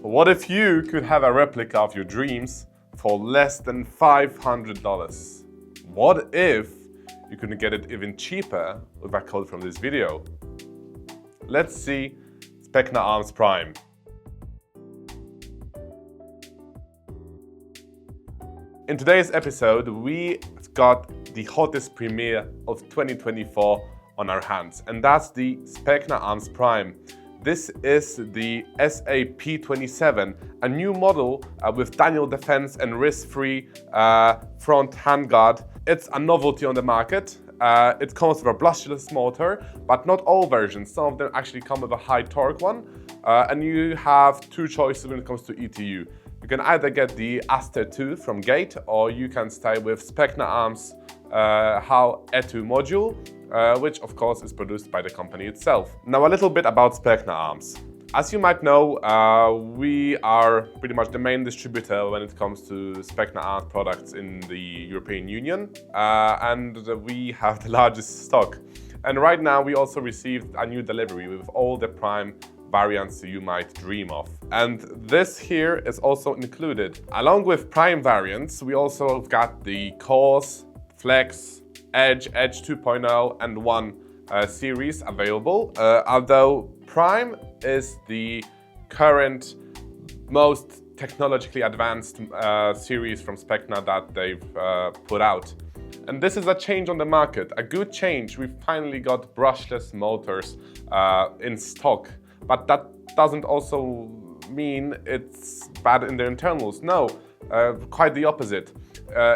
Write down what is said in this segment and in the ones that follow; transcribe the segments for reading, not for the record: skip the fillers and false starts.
What if you could have a replica of your dreams for less than $500? What if you could get it even cheaper with a code from this video? Let's see Specna Arms PRIME. In today's episode, we've got the hottest premiere of 2024 on our hands, and that's the Specna Arms PRIME. This is the SA-P27, a new model with Daniel defense and risk-free front handguard. It's a novelty on the market. It comes with a brushless motor, but not all versions. Some of them actually come with a high torque one, and you have two choices when it comes to ETU. You can either get the Aster 2 from Gate, or you can stay with Specna Arms HAL ETU module, which of course is produced by the company itself. Now a little bit about Specna Arms. As you might know, we are pretty much the main distributor when it comes to Specna Arms products in the European Union, and we have the largest stock. And right now we also received a new delivery with all the Prime variants you might dream of. And this here is also included. Along with Prime variants, we also got the Cores, Flex, Edge 2.0 and 1 series available, although Prime is the current most technologically advanced series from Specna that they've put out. And this is a change on the market, a good change. We've finally got brushless motors in stock, but that doesn't also mean it's bad in the internals. No, quite the opposite.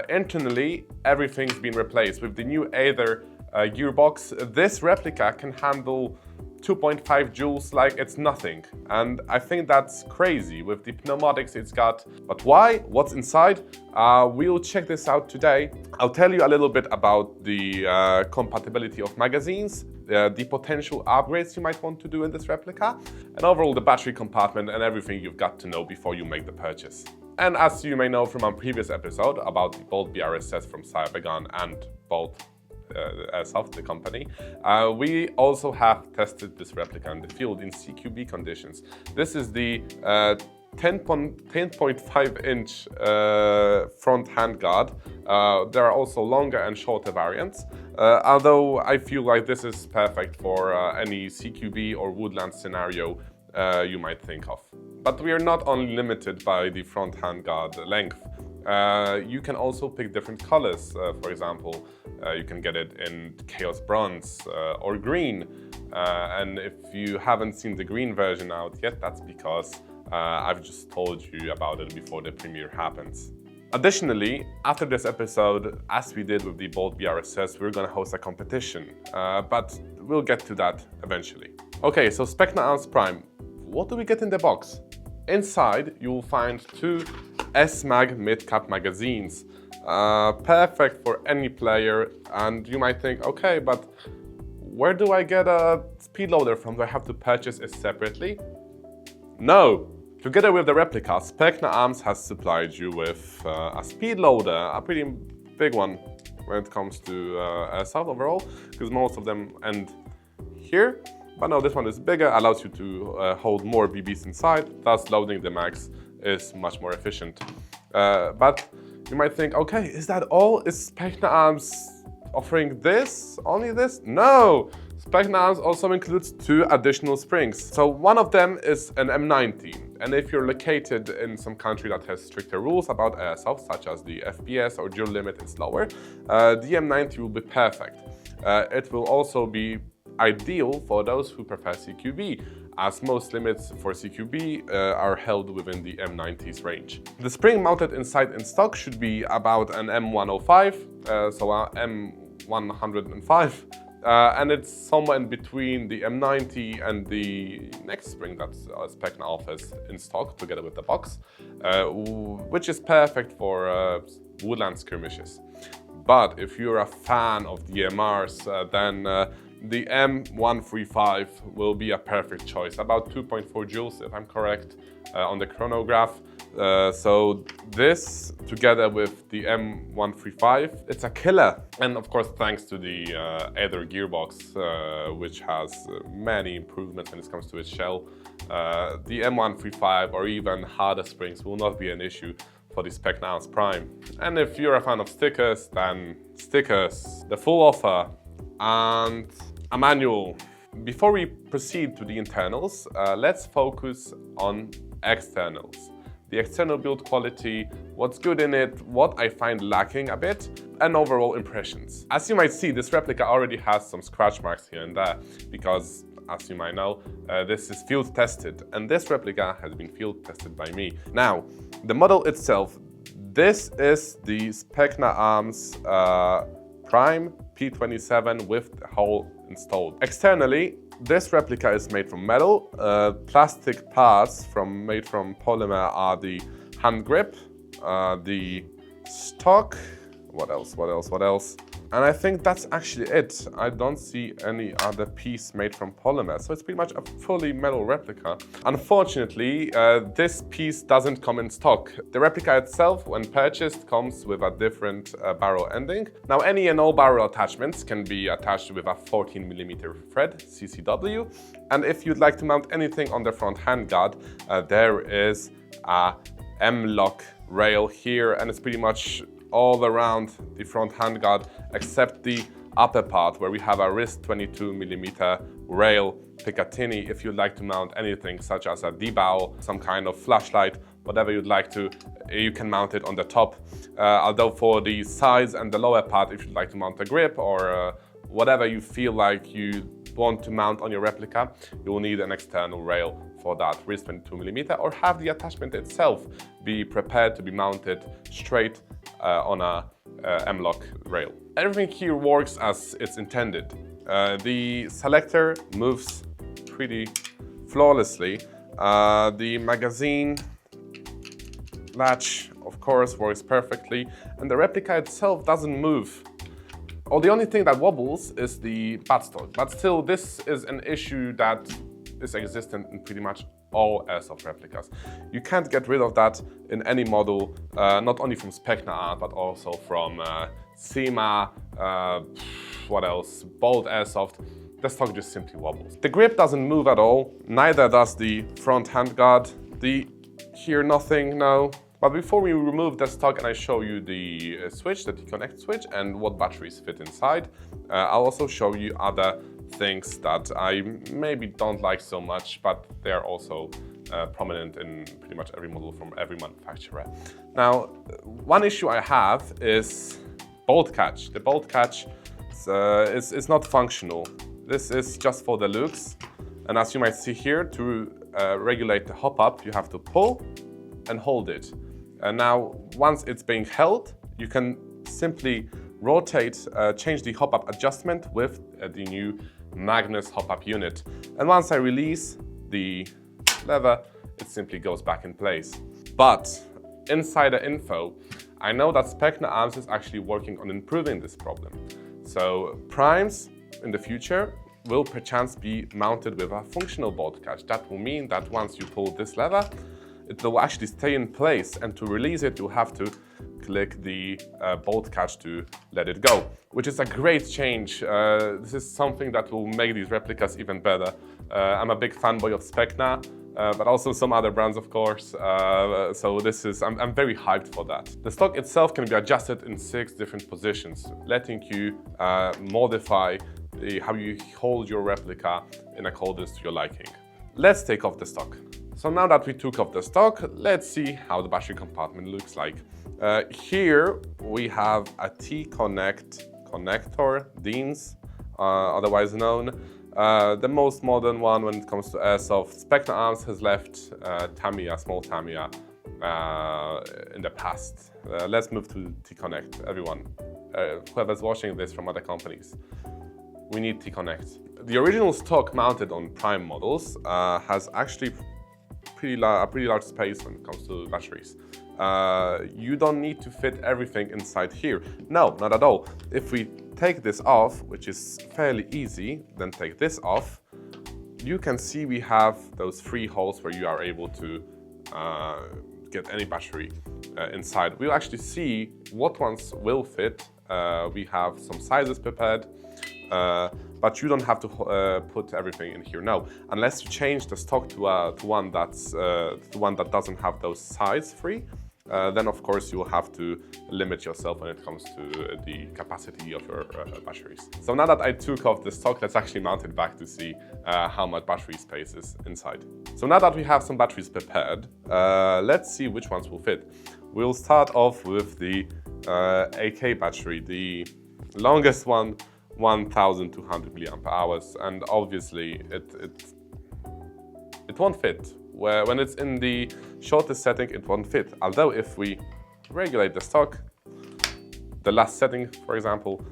Internally, everything's been replaced with the new Aether gearbox. This replica can handle 2.5 joules like it's nothing, and I think that's crazy with the pneumatics it's got. But why? What's inside? We'll check this out today. I'll tell you a little bit about the compatibility of magazines, the potential upgrades you might want to do in this replica, and overall the battery compartment and everything you've got to know before you make the purchase. And as you may know from our previous episode about the Bolt BRSS from Cybergun and Bolt Airsoft, the company, we also have tested this replica in the field in CQB conditions. This is the 10.5 inch front handguard. There are also longer and shorter variants, although I feel like this is perfect for any CQB or woodland scenario you might think of. But we are not only limited by the front handguard length. You can also pick different colors. For example, you can get it in Chaos Bronze or green. And if you haven't seen the green version out yet, that's because I've just told you about it before the premiere happens. Additionally, after this episode, as we did with the Bolt BRSS, we're gonna host a competition, but we'll get to that eventually. Okay, so Specna Arms PRIME. What do we get in the box? Inside, you will find two S-Mag mid-cap magazines. Perfect for any player, and you might think, okay, but where do I get a speed loader from? Do I have to purchase it separately? No! Together with the replica, Specna Arms has supplied you with a speed loader, a pretty big one when it comes to airsoft overall, because most of them end here. But no, this one is bigger, allows you to hold more BBs inside, thus loading the mags is much more efficient. But you might think, okay, is that all? Is Specna Arms offering this? Only this? No! Specna Arms also includes two additional springs. So one of them is an M90, and if you're located in some country that has stricter rules about airsoft, such as the FPS or dual limit is lower, the M90 will be perfect. It will also be ideal for those who prefer CQB, as most limits for CQB are held within the M90's range. The spring mounted inside in stock should be about an M105, so a M105, and it's somewhere in between the M90 and the next spring that Specna offers in stock together with the box, which is perfect for woodland skirmishes. But if you're a fan of DMRs, then the M135 will be a perfect choice, about 2.4 joules if I'm correct on the chronograph. So this, together with the M135, it's a killer. And of course, thanks to the Aether gearbox, which has many improvements when it comes to its shell, the M135 or even harder springs will not be an issue for the Specna Arms PRIME. And if you're a fan of stickers, then stickers, the full offer, and a manual. Before we proceed to the internals, let's focus on externals. The external build quality, what's good in it, what I find lacking a bit, and overall impressions. As you might see, this replica already has some scratch marks here and there, because as you might know, this is field tested, and this replica has been field tested by me. Now, the model itself, this is the Specna Arms PRIME P27 with the hull installed. Externally, this replica is made from metal. Plastic parts made from polymer are the hand grip, the stock, what else? And I think that's actually it. I don't see any other piece made from polymer, so it's pretty much a fully metal replica. Unfortunately, this piece doesn't come in stock. The replica itself, when purchased, comes with a different barrel ending. Now, any and all barrel attachments can be attached with a 14mm thread, CCW. And if you'd like to mount anything on the front handguard, there is a M-lock rail here, and it's pretty much all around the front handguard except the upper part where we have a wrist 22mm rail Picatinny. If you'd like to mount anything such as a debow, some kind of flashlight, whatever you'd like to, you can mount it on the top. Although for the sides and the lower part, if you'd like to mount a grip or whatever you feel like you want to mount on your replica, you will need an external rail for that, wrist 22mm, or have the attachment itself be prepared to be mounted straight on a M-lock rail. Everything here works as it's intended. The selector moves pretty flawlessly. The magazine latch, of course, works perfectly, and the replica itself doesn't move. Or the only thing that wobbles is the buttstock, but still this is an issue that is existent in pretty much all airsoft replicas. You can't get rid of that in any model, not only from Specna Art, but also from SEMA, what else, Bolt Airsoft. The stock just simply wobbles. The grip doesn't move at all, neither does the front handguard. Here nothing, no. But before we remove the stock and I show you the switch, the T-Connect switch, and what batteries fit inside, I'll also show you other things that I maybe don't like so much, but they're also prominent in pretty much every model from every manufacturer. Now, one issue I have is bolt catch. The bolt catch is not functional. This is just for the looks, and as you might see here, to regulate the hop-up, you have to pull and hold it. And now, once it's being held, you can simply rotate, change the hop-up adjustment with the new Magnus hop-up unit. And once I release the lever, it simply goes back in place. But insider info, I know that Specna Arms is actually working on improving this problem. So primes in the future will perchance be mounted with a functional bolt catch. That will mean that once you pull this lever, it will actually stay in place, and to release it, you'll have to click the bolt catch to let it go, which is a great change. This is something that will make these replicas even better. I'm a big fanboy of Specna, but also some other brands, of course. So I'm very hyped for that. The stock itself can be adjusted in 6 different positions, letting you modify how you hold your replica in accordance to your liking. Let's take off the stock. So now that we took off the stock, let's see how the battery compartment looks like. Here we have a T-Connect connector, DINS, otherwise known. The most modern one when it comes to airsoft. Specna Arms has left Tamiya, small Tamiya, in the past. Let's move to T-Connect, everyone. Whoever's watching this from other companies, we need T-Connect. The original stock mounted on Prime models has actually a pretty large space when it comes to batteries. You don't need to fit everything inside here. No, not at all. If we take this off, which is fairly easy, then take this off, you can see we have those 3 holes where you are able to get any battery inside. We'll actually see what ones will fit. We have some sizes prepared, but you don't have to put everything in here. No, unless you change the stock to one that doesn't have those size free. Then of course you will have to limit yourself when it comes to the capacity of your batteries. So now that I took off the stock, let's actually mount it back to see how much battery space is inside. So now that we have some batteries prepared, let's see which ones will fit. We'll start off with the AK battery, the longest one, 1200 milliampere hours, and obviously it won't fit. When it's in the shortest setting, it won't fit. Although if we regulate the stock, the last setting, for example,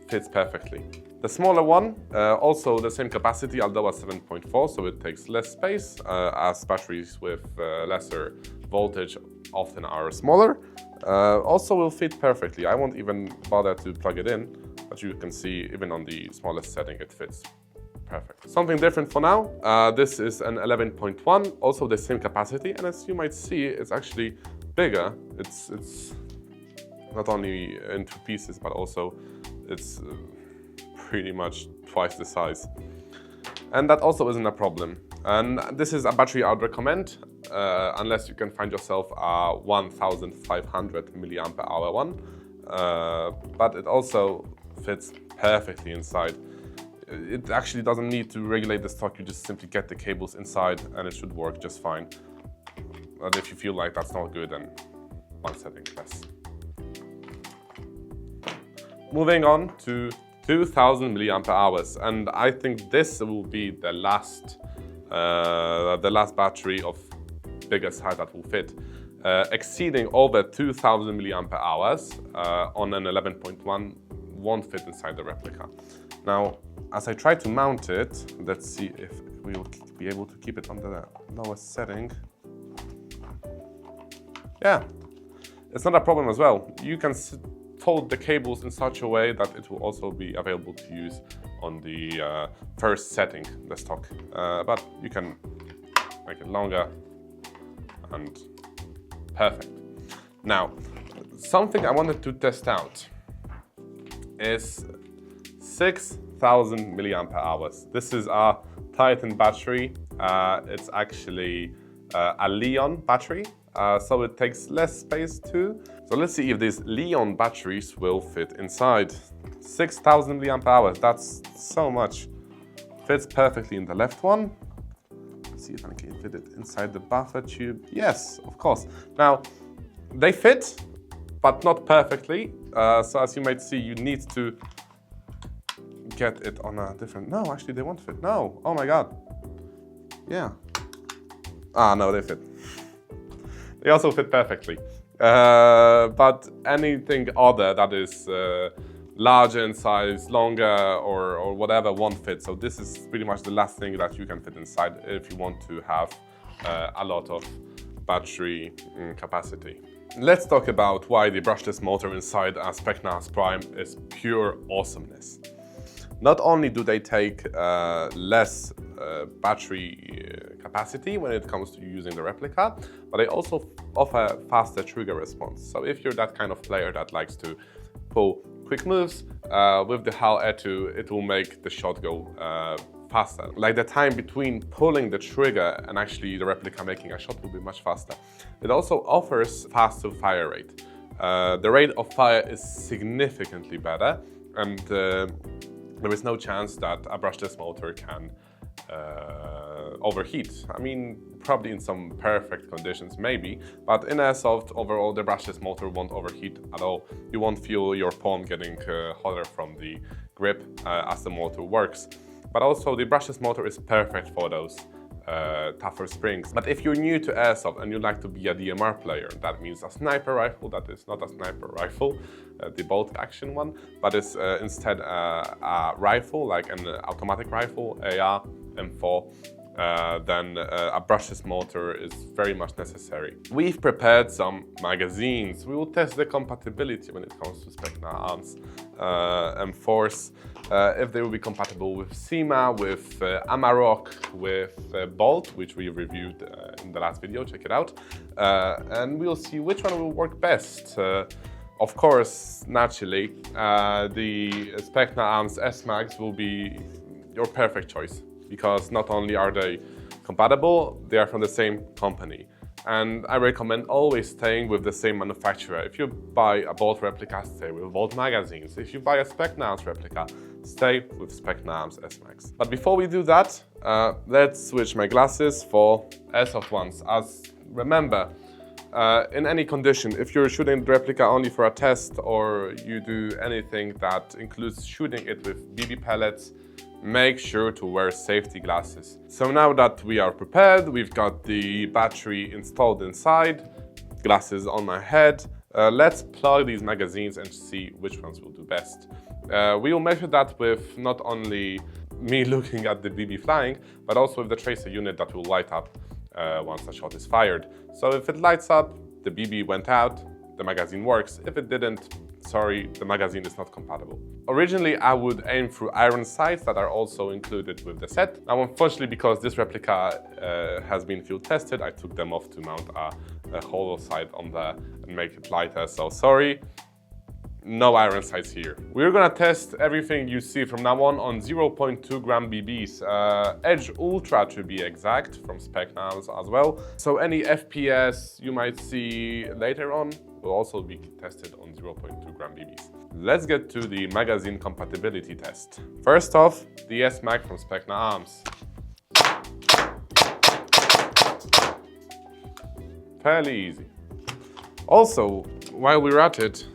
fits perfectly. The smaller one, also the same capacity, although at 7.4, so it takes less space, as batteries with lesser voltage often are smaller. Also will fit perfectly. I won't even bother to plug it in, but you can see even on the smallest setting it fits. Perfect. Something different for now. This is an 11.1, also the same capacity, and as you might see, it's actually bigger. It's not only in two pieces, but also it's pretty much twice the size. And that also isn't a problem. And this is a battery I'd recommend, unless you can find yourself a 1500 milliampere hour one. But it also fits perfectly inside. It actually doesn't need to regulate the stock, you just simply get the cables inside and it should work just fine. But if you feel like that's not good, then one setting less. Moving on to 2000 milliampere hours, and I think this will be the last battery of bigger size that will fit. Exceeding over 2000 milliampere hours on an 11.1 won't fit inside the replica. Now, as I try to mount it, let's see if we will be able to keep it on the lowest setting. Yeah, it's not a problem as well. You can fold the cables in such a way that it will also be available to use on the first setting, the stock. But you can make it longer and perfect. Now, something I wanted to test out is 6000 milliampere hours. This is a Titan battery. It's actually a Li-ion battery, so it takes less space too. So let's see if these Li-ion batteries will fit inside. 6000 milliampere hours, that's so much. Fits perfectly in the left one. Let's see if I can fit it inside the buffer tube. Yes, of course. Now, they fit, but not perfectly. So as you might see, you need to get it on a different... No, actually they won't fit. No, oh my God. Yeah. Ah, no, they fit. They also fit perfectly. But anything other that is larger in size, longer, or whatever won't fit. So this is pretty much the last thing that you can fit inside if you want to have a lot of battery capacity. Let's talk about why the brushless motor inside a Specna Arms PRIME is pure awesomeness. Not only do they take less battery capacity when it comes to using the replica, but they also offer faster trigger response. So if you're that kind of player that likes to pull quick moves, with the HAL E2, it will make the shot go faster. Like the time between pulling the trigger and actually the replica making a shot will be much faster. It also offers faster fire rate. The rate of fire is significantly better, and there is no chance that a brushless motor can overheat. I mean, probably in some perfect conditions, maybe, but in airsoft, overall, the brushless motor won't overheat at all. You won't feel your palm getting hotter from the grip as the motor works. But also, the brushless motor is perfect for those tougher springs. But if you're new to airsoft and you like to be a DMR player, that means a sniper rifle that is not a sniper rifle, the bolt action one, but is instead a rifle, like an automatic rifle, AR, M4, then a brushless motor is very much necessary. We've prepared some magazines. We will test the compatibility when it comes to Specna Arms M4s, if they will be compatible with SEMA, with Amarok, with Bolt, which we reviewed in the last video, check it out. And we'll see which one will work best. Of course, naturally, the Specna Arms S-Mags will be your perfect choice because not only are they compatible, they are from the same company. And I recommend always staying with the same manufacturer. If you buy a Bolt replica, stay with Bolt magazines. If you buy a Specna Arms replica, stay with Specna Arms S-Mags. But before we do that, let's switch my glasses for airsoft ones. As remember, in any condition, if you're shooting the replica only for a test or you do anything that includes shooting it with BB pellets, make sure to wear safety glasses. So now that we are prepared, we've got the battery installed inside, glasses on my head, let's plug these magazines and see which ones will do best. We will measure that with not only me looking at the BB flying, but also with the tracer unit that will light up once the shot is fired. So if it lights up, the BB went out, the magazine works. If it didn't, sorry, the magazine is not compatible. Originally, I would aim through iron sights that are also included with the set. Now, unfortunately, because this replica has been field tested, I took them off to mount a hollow sight on there and make it lighter. So sorry, no iron sights here. We're gonna test everything you see from now on 0.2 gram BBs. Edge Ultra to be exact, from Specna as well. So any FPS you might see later on will also be tested on 0.2 gram BBs. Let's get to the magazine compatibility test. First off, the S-Mag from Specna Arms. Fairly easy. Also, while we're at it,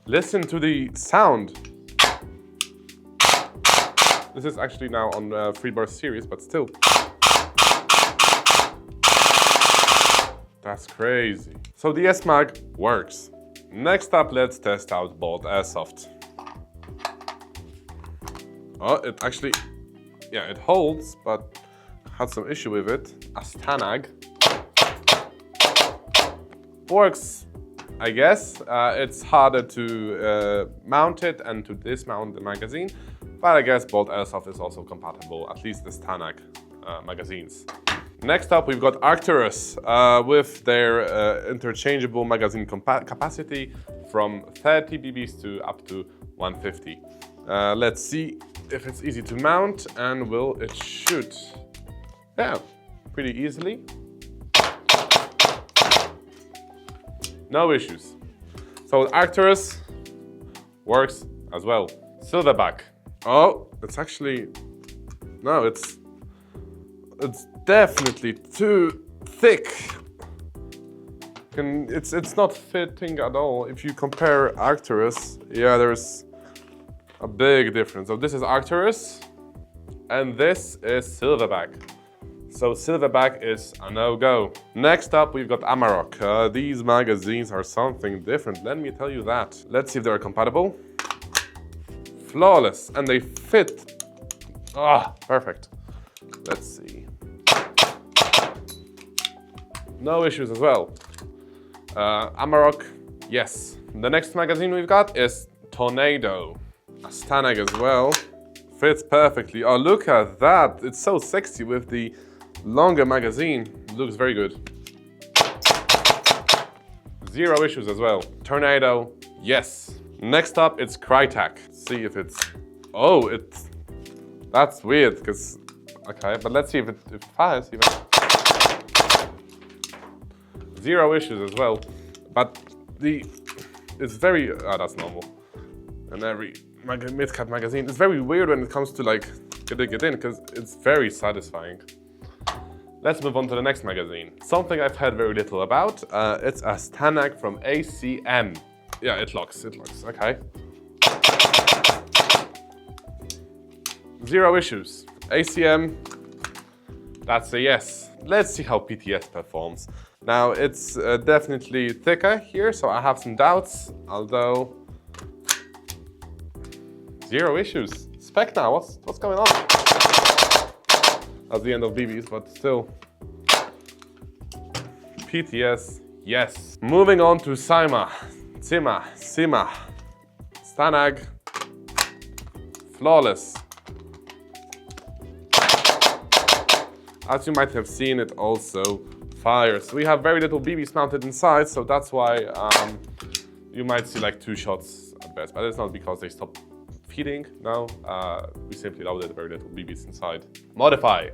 listen to the sound. This is actually now on the 3-burst series, but still. That's crazy. So the S-Mag works. Next up, let's test out Bolt Airsoft. Oh, it actually, yeah, it holds, but had some issue with it. A Stanag works, I guess. It's harder to mount it and to dismount the magazine, but I guess Bolt Airsoft is also compatible, at least the Stanag magazines. Next up, we've got Arcturus with their interchangeable magazine capacity from 30 BBs to up to 150. Let's see if it's easy to mount, and will it shoot? Yeah, pretty easily. No issues. So Arcturus works as well. Silverback. Oh, it's actually, no, it's definitely too thick. It's not fitting at all. If you compare Arcturus, yeah, there's a big difference. So this is Arcturus, and this is Silverback. So Silverback is a no-go. Next up, we've got Amarok. These magazines are something different, let me tell you that. Let's see if they're compatible. Flawless, and they fit. Ah, perfect. Let's see. No issues as well. Amarok, yes. The next magazine we've got is Tornado. A Stanag as well. Fits perfectly. Oh, look at that. It's so sexy with the longer magazine. Looks very good. Zero issues as well. Tornado, yes. Next up, it's Crytek. See if it's... Oh, it's... That's weird, because... Okay, but let's see if it fires even. Zero issues as well. But it's very... Oh, that's normal. And every mid-cap magazine, it's very weird when it comes to like getting it in, because it's very satisfying. Let's move on to the next magazine. Something I've heard very little about. It's a Stanag from ACM. Yeah, it locks, okay. Zero issues. ACM, that's a yes. Let's see how PTS performs. Now, it's definitely thicker here, so I have some doubts, although zero issues. Specna, what's going on? At the end of BBs, but still. PTS, yes. Moving on to Sima. Stanag, flawless. As you might have seen, it also fires. We have very little BBs mounted inside, so that's why you might see like 2 shots at best, but it's not because they stopped feeding. No, we simply loaded very little BBs inside. Modify.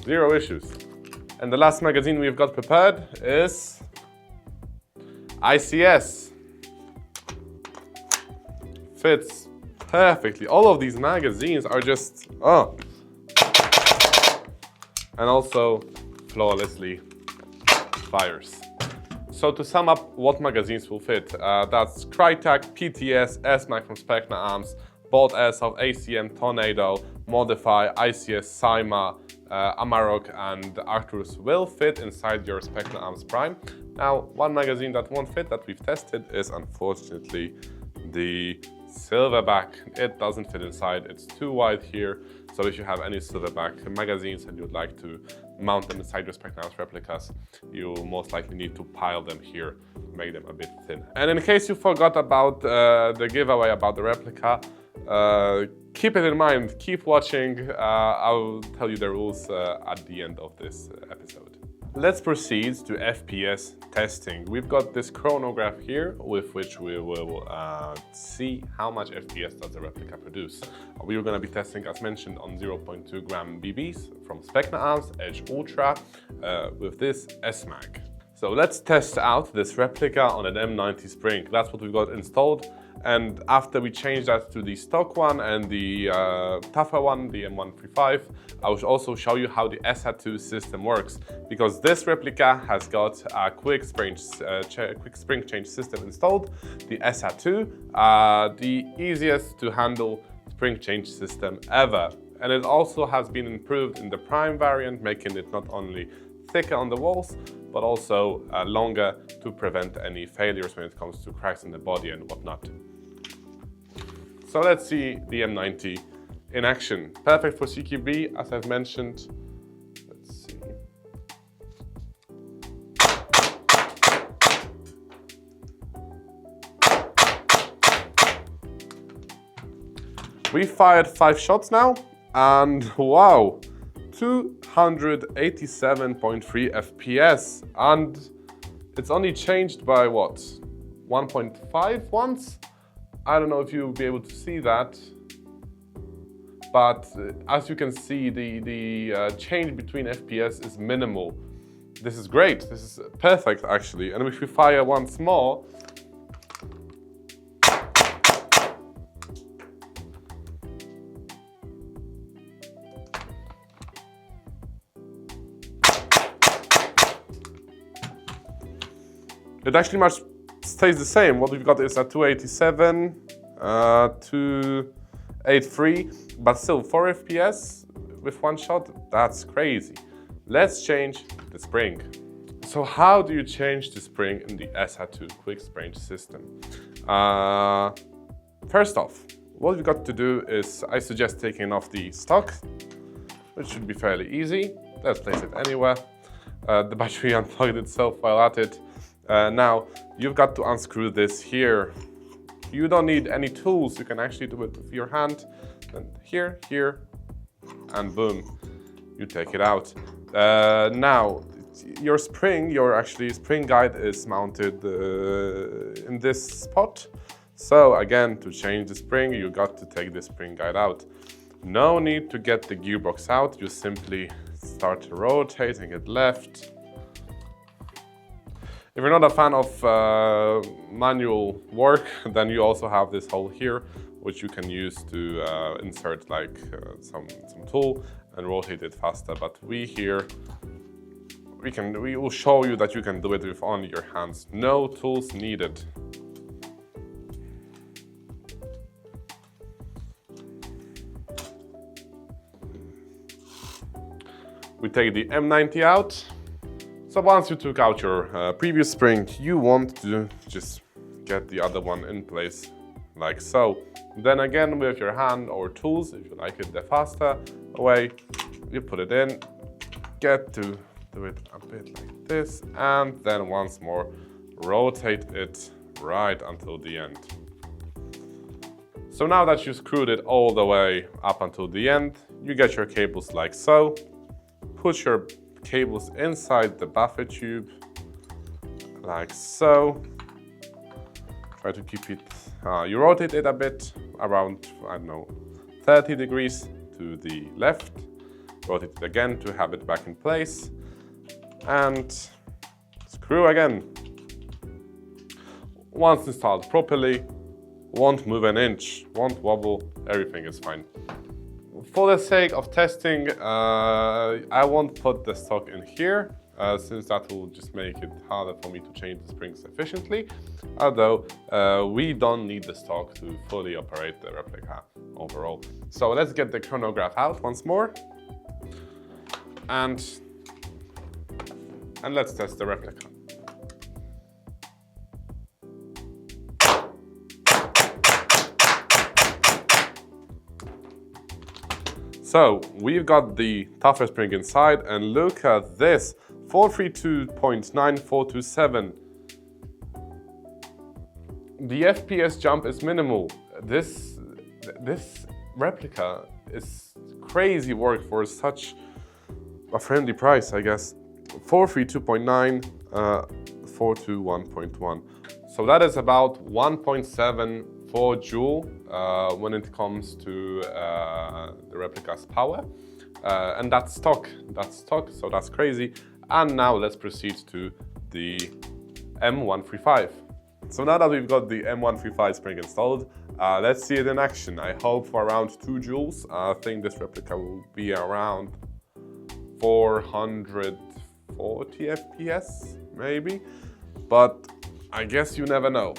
Zero issues. And the last magazine we've got prepared is ICS. Fits perfectly. All of these magazines are just, and also flawlessly fires. So to sum up what magazines will fit, that's Crytek, PTS, S-Mag from Specna Arms, Bolt S of ACM, Tornado, Modify, ICS, Cyma, Amarok and Arcturus will fit inside your Specna Arms Prime. Now, one magazine that won't fit that we've tested is unfortunately the silverback. It doesn't fit inside, it's too wide here. So if you have any silverback magazines and you'd like to mount them inside your Specna Arms replicas, you most likely need to pile them here, make them a bit thin. And in case you forgot about the giveaway about the replica, keep it in mind, keep watching. I'll tell you the rules at the end of this episode. Let's proceed to FPS testing. We've got this chronograph here with which we will see how much FPS does the replica produce. We are going to be testing, as mentioned, on 0.2 gram BBs from Specna Arms Edge Ultra with this S-Mag. So let's test out this replica on an M90 spring. That's what we've got installed. And after we change that to the stock one and the tougher one, the M135, I will also show you how the SA-2 system works. Because this replica has got a quick spring change system installed. The SA-2, the easiest to handle spring change system ever. And it also has been improved in the Prime variant, making it not only thicker on the walls, but also longer to prevent any failures when it comes to cracks in the body and whatnot. So let's see the M90 in action. Perfect for CQB, as I've mentioned. Let's see. We fired 5 shots now, and wow, 287.3 FPS, and it's only changed by what, 1.5 once? I don't know if you'll be able to see that, but as you can see, the change between FPS is minimal. This is great, this is perfect actually. And if we fire once more, it actually stays the same. What we've got is a 287, 283, but still 4 FPS with one shot, that's crazy. Let's change the spring. So how do you change the spring in the SA-2 quick spring system? First off, what you've got to do is, I suggest taking off the stock, which should be fairly easy. Let's place it anywhere. The battery unplugged itself while at it. Now, you've got to unscrew this here. You don't need any tools, you can actually do it with your hand. And here, here, and boom, you take it out. Now, your spring, your spring guide is mounted in this spot. So again, to change the spring, you got to take the spring guide out. No need to get the gearbox out, you simply start rotating it left. If you're not a fan of manual work, then you also have this hole here, which you can use to insert like some tool and rotate it faster. But we will show you that you can do it with only your hands. No tools needed. We take the M90 out. So once you took out your previous spring, you want to just get the other one in place, like so. Then again, with your hand or tools, if you like it the faster way, you put it in, get to do it a bit like this, and then once more, rotate it right until the end. So now that you screwed it all the way up until the end, you get your cables like so. Put your cables inside the buffer tube, like so. Try to keep it, you rotate it a bit, around, I don't know, 30 degrees to the left. Rotate it again to have it back in place. And screw again. Once installed properly, won't move an inch, won't wobble, everything is fine. For the sake of testing, I won't put the stock in here, since that will just make it harder for me to change the springs efficiently. Although we don't need the stock to fully operate the replica overall. So let's get the chronograph out once more. And let's test the replica. So we've got the tougher spring inside, and look at this, 432.9427. The FPS jump is minimal. This replica is crazy work for such a friendly price, I guess. 432.9, 421.1. So that is about 1.74 joule when it comes to the replica's power. And that's stock, so that's crazy. And now let's proceed to the M135. So now that we've got the M135 spring installed, let's see it in action. I hope for around 2 joules. I think this replica will be around 440 FPS, maybe. But I guess you never know.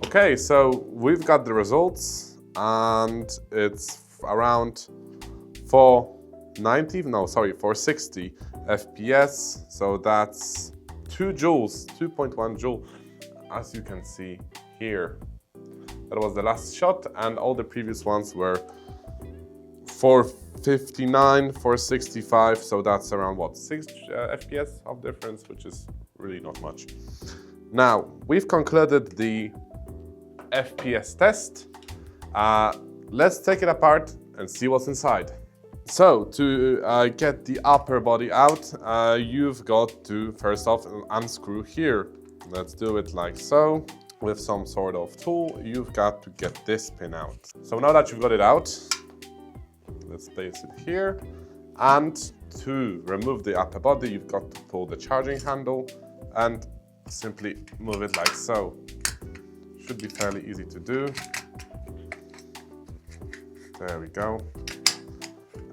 Okay, so we've got the results, and it's around 460 FPS. So that's 2 joules, 2.1 joule, as you can see here. That was the last shot, and all the previous ones were 459, 465. So that's around what, 6 FPS of difference, which is really not much. Now we've concluded the FPS test. Let's take it apart and see what's inside. So to get the upper body out, you've got to first off unscrew here. Let's do it like so. With some sort of tool, you've got to get this pin out. So now that you've got it out, let's place it here. And to remove the upper body, you've got to pull the charging handle and simply move it like so. Should be fairly easy to do. There we go.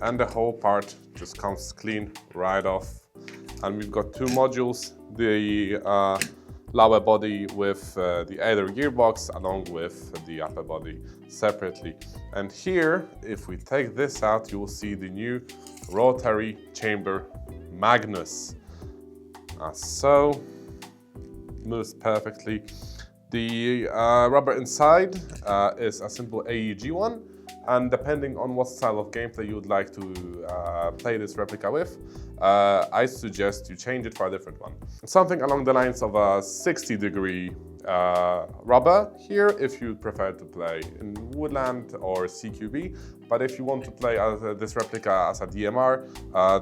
And the whole part just comes clean right off. And we've got 2 modules, the lower body with the other gearbox along with the upper body separately. And here, if we take this out, you will see the new rotary chamber Magnus. So, moves perfectly. The rubber inside is a simple AEG one, and depending on what style of gameplay you would like to play this replica with, I suggest you change it for a different one. Something along the lines of a 60-degree rubber here if you prefer to play in Woodland or CQB, but if you want to play this replica as a DMR,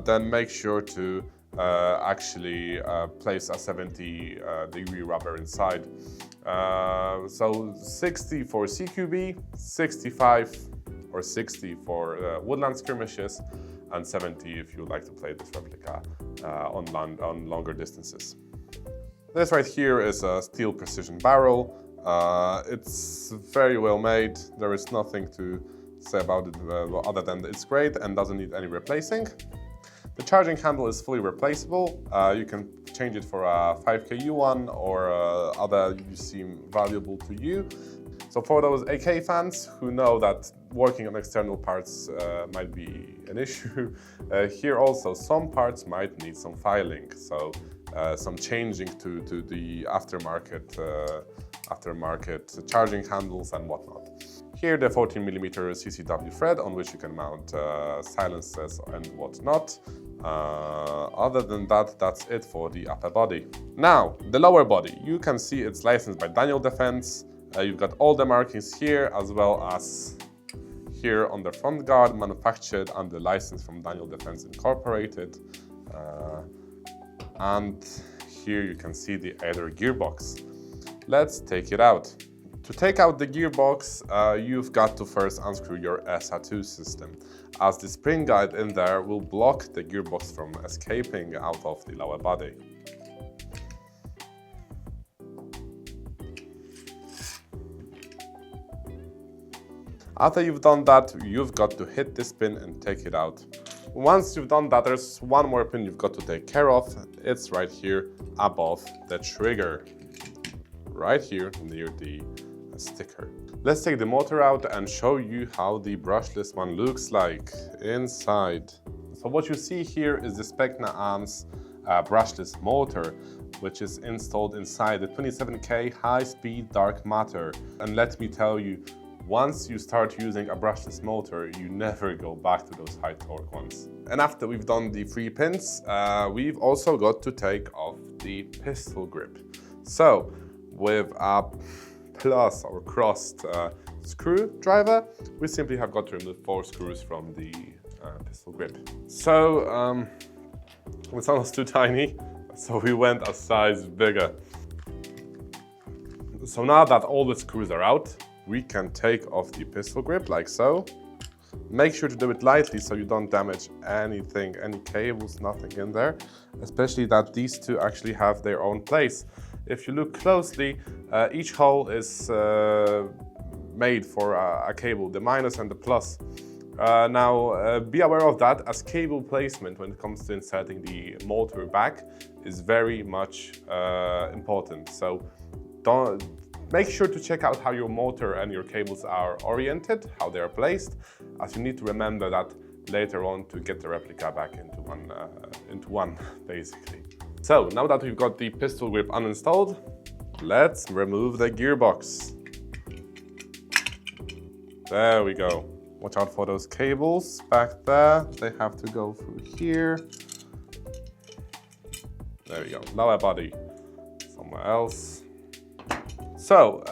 then make sure to actually place a 70-degree rubber inside. So 60 for CQB, 65 or 60 for woodland skirmishes, and 70 if you like to play this replica on longer distances. This right here is a steel precision barrel. It's very well made. There is nothing to say about it other than it's great and doesn't need any replacing. The charging handle is fully replaceable. You can change it for a 5KU one or other you seem valuable to you. So for those AK fans who know that working on external parts might be an issue, here also some parts might need some filing. So some changing to the aftermarket charging handles and whatnot. Here the 14mm CCW thread on which you can mount silencers and whatnot. Other than that, that's it for the upper body. Now, the lower body. You can see it's licensed by Daniel Defense. You've got all the markings here, as well as here on the front guard, manufactured under license from Daniel Defense Incorporated. And here you can see the other gearbox. Let's take it out. To take out the gearbox, you've got to first unscrew your SA-2 system, as the spring guide in there will block the gearbox from escaping out of the lower body. After you've done that, you've got to hit this pin and take it out. Once you've done that, there's one more pin you've got to take care of. It's right here above the trigger, right here near the sticker. Let's take the motor out and show you how the brushless one looks like inside. So what you see here is the Specna Arms brushless motor, which is installed inside the 27K high-speed dark matter. And let me tell you, once you start using a brushless motor, you never go back to those high torque ones. And after we've done the 3 pins, we've also got to take off the pistol grip. So with a plus or crossed screwdriver, we simply have got to remove 4 screws from the pistol grip. So it sounds too tiny, so we went a size bigger. So now that all the screws are out, we can take off the pistol grip like so. Make sure to do it lightly so you don't damage anything, any cables, nothing in there, especially that these two actually have their own place. If you look closely, each hole is made for a cable, the minus and the plus. Now, be aware of that, as cable placement when it comes to inserting the motor back is very much important. So make sure to check out how your motor and your cables are oriented, how they are placed, as you need to remember that later on to get the replica back into one basically. So now that we've got the pistol grip uninstalled, let's remove the gearbox. There we go. Watch out for those cables back there. They have to go through here. There we go. Lower body somewhere else. So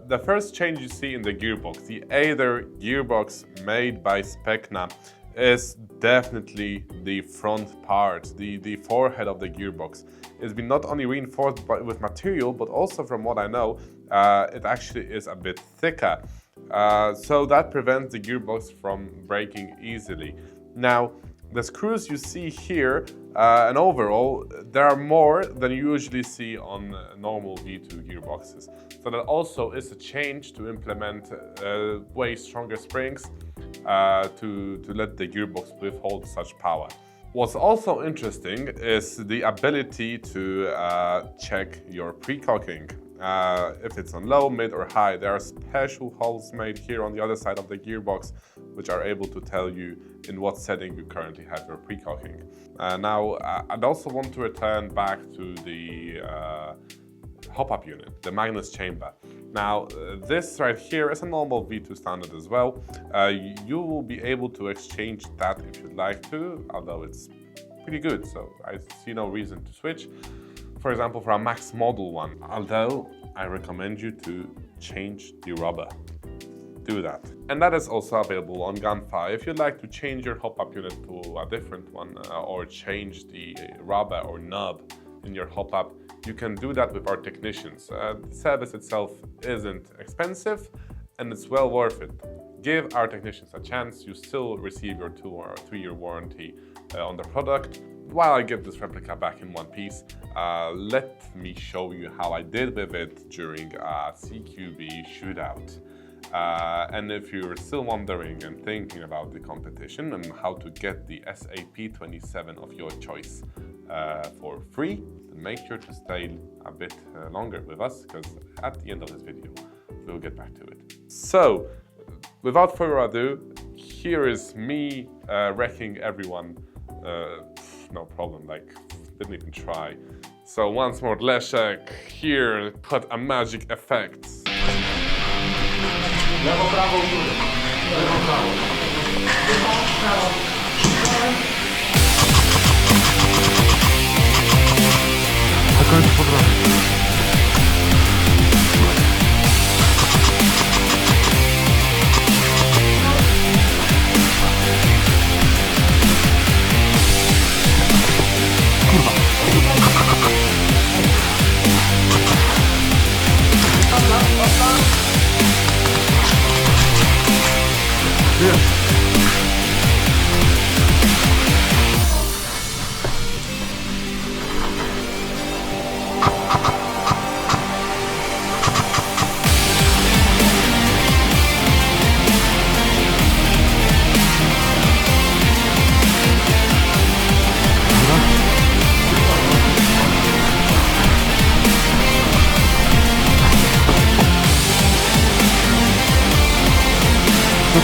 the first change you see in the gearbox, the Aether gearbox made by Specna, is definitely the front part, the forehead of the gearbox. It's been not only reinforced with material, but also from what I know, it actually is a bit thicker. So that prevents the gearbox from breaking easily. Now, the screws you see here, and overall, there are more than you usually see on normal V2 gearboxes. So that also is a change to implement way stronger springs to let the gearbox withhold such power. What's also interesting is the ability to check your pre-cocking. If it's on low, mid or high, there are special holes made here on the other side of the gearbox which are able to tell you in what setting you currently have your pre-cocking. Now, I'd also want to return back to the hop-up unit, the Magnus chamber. Now, this right here is a normal V2 standard as well. You will be able to exchange that if you'd like to, although it's pretty good, so I see no reason to switch. For example, for a max model one, although I recommend you to change the rubber. Do that. And that is also available on Gunfire. If you'd like to change your hop-up unit to a different one or change the rubber or nub in your hop-up, you can do that with our technicians. The service itself isn't expensive and it's well worth it. Give our technicians a chance. You still receive your 2 or 3-year warranty on the product. While I get this replica back in one piece, let me show you how I did with it during a CQB shootout. And if you're still wondering and thinking about the competition and how to get the SA-P27 of your choice for free, then make sure to stay a bit longer with us, because at the end of this video, we'll get back to it. So, without further ado, here is me wrecking everyone. No problem, like, didn't even try. So once more, Leszek here put a magic effect. Lewo, prawo, góry. Lewo, prawo. Lewo, prawo. Na końcu pobrany.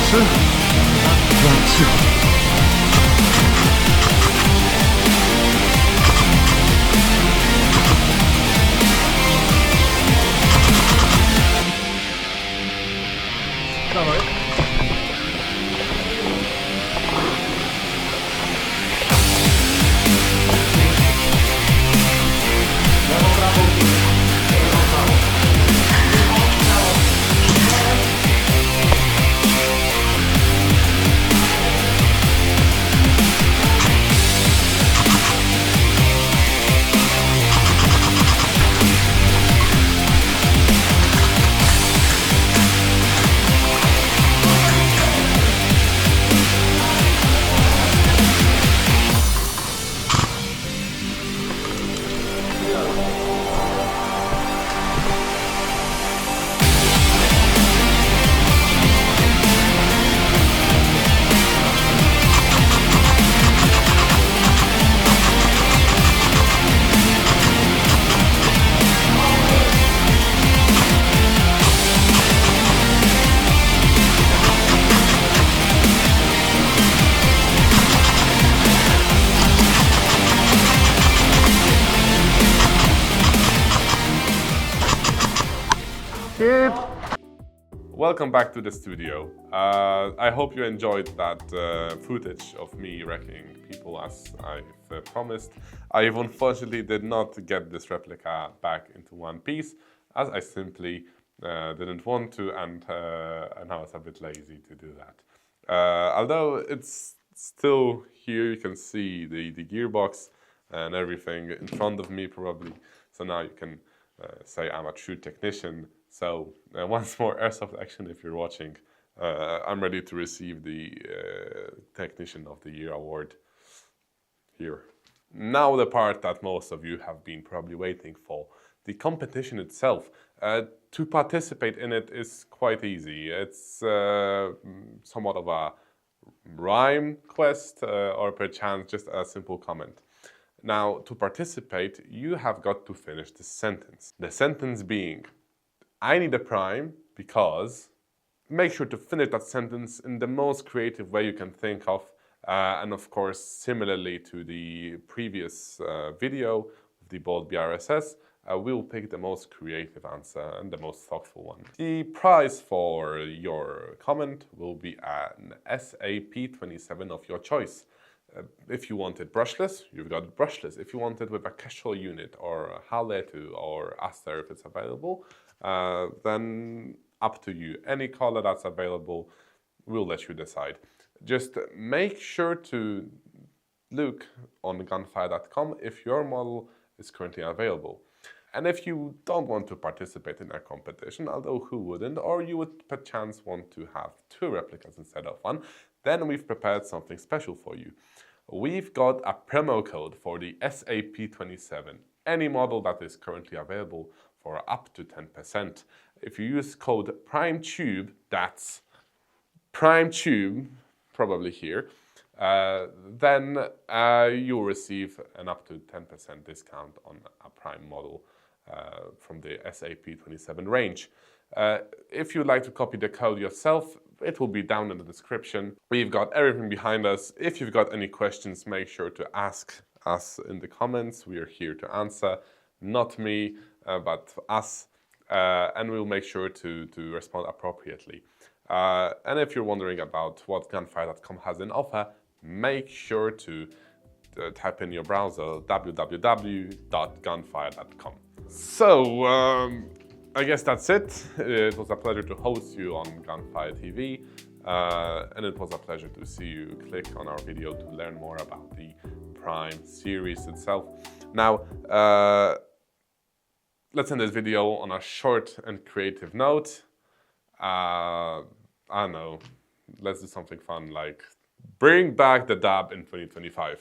Trzy. Dawaj. Welcome back to the studio. I hope you enjoyed that footage of me wrecking people as I've promised. I unfortunately did not get this replica back into one piece as I simply didn't want to, and I was a bit lazy to do that. Although it's still here, you can see the gearbox and everything in front of me probably. So now you can say I'm a true technician. So once more airsoft action if you're watching. I'm ready to receive the Technician of the Year award here. Now the part that most of you have been probably waiting for, the competition itself. To participate in it is quite easy. It's somewhat of a rhyme quest or perchance just a simple comment. Now to participate you have got to finish the sentence. The sentence being, I need a prime because, make sure to finish that sentence in the most creative way you can think of. And of course, similarly to the previous video, the bold BRSS, we'll pick the most creative answer and the most thoughtful one. The prize for your comment will be an SA-P27 of your choice. If you want it brushless, you've got brushless. If you want it with a casual unit or Haletu or Aster if it's available, then up to you. Any color that's available, we'll let you decide. Just make sure to look on gunfire.com if your model is currently available. And if you don't want to participate in a competition, although who wouldn't, or you would perchance want to have 2 replicas instead of 1, then we've prepared something special for you. We've got a promo code for the SA-P27, any model that is currently available, for up to 10%. If you use code PRIMETUBE, that's PRIMETUBE, probably here, then you'll receive an up to 10% discount on a Prime model from the SA-P27 range. If you'd like to copy the code yourself, it will be down in the description. We've got everything behind us. If you've got any questions, make sure to ask us in the comments. We are here to answer, not me, but us, and we'll make sure to respond appropriately. And if you're wondering about what gunfire.com has in offer, make sure to type in your browser www.gunfire.com. So, I guess that's it. It was a pleasure to host you on Gunfire TV, and it was a pleasure to see you click on our video to learn more about the Prime series itself. Now, let's end this video on a short and creative note. I don't know, let's do something fun like bring back the dab in 2025.